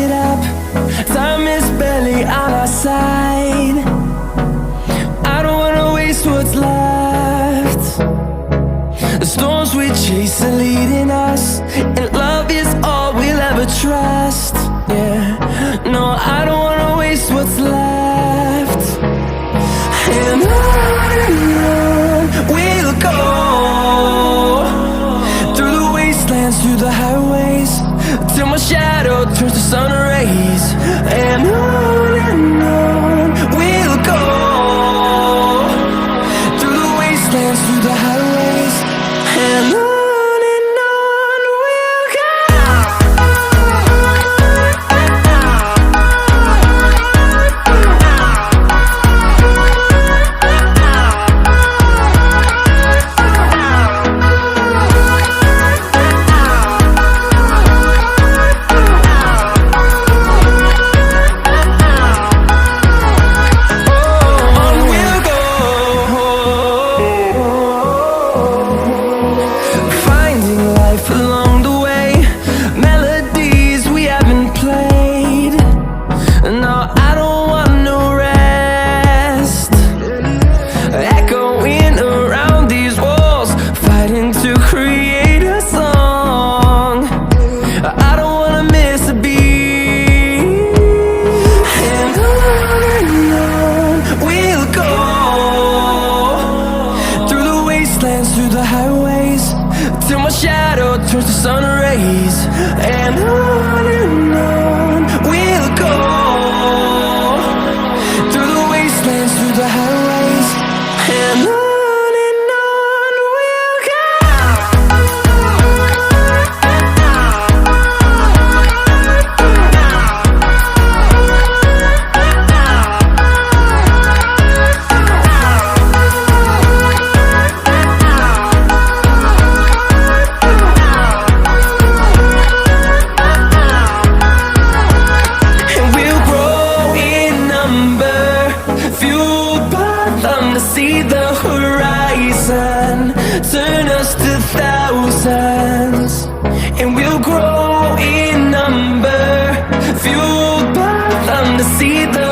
it up. Time is barely on our side. I don't wanna waste what's left. The storms we chase are leading us, and love is all we'll ever trust. Yeah, no, I don't wanna waste what's left. And on we'll go, through the wastelands, through the highways, till my shadow turns to sun rays. And on we'll go, through the wastelands, through the highways, and on we'll go. Along the way, melodies we haven't played. No, I don't want no rest. Echoing around these walls, fighting to create a song. I don't wanna miss a beat. And on we'll go, through the wastelands, through the highways, till my shadow turns to sun rays. And on we'll go, through the wastelands, through the highways, and on we'll go. To see the horizon turn us to thousands, and we'll grow in number, fueled by them to see the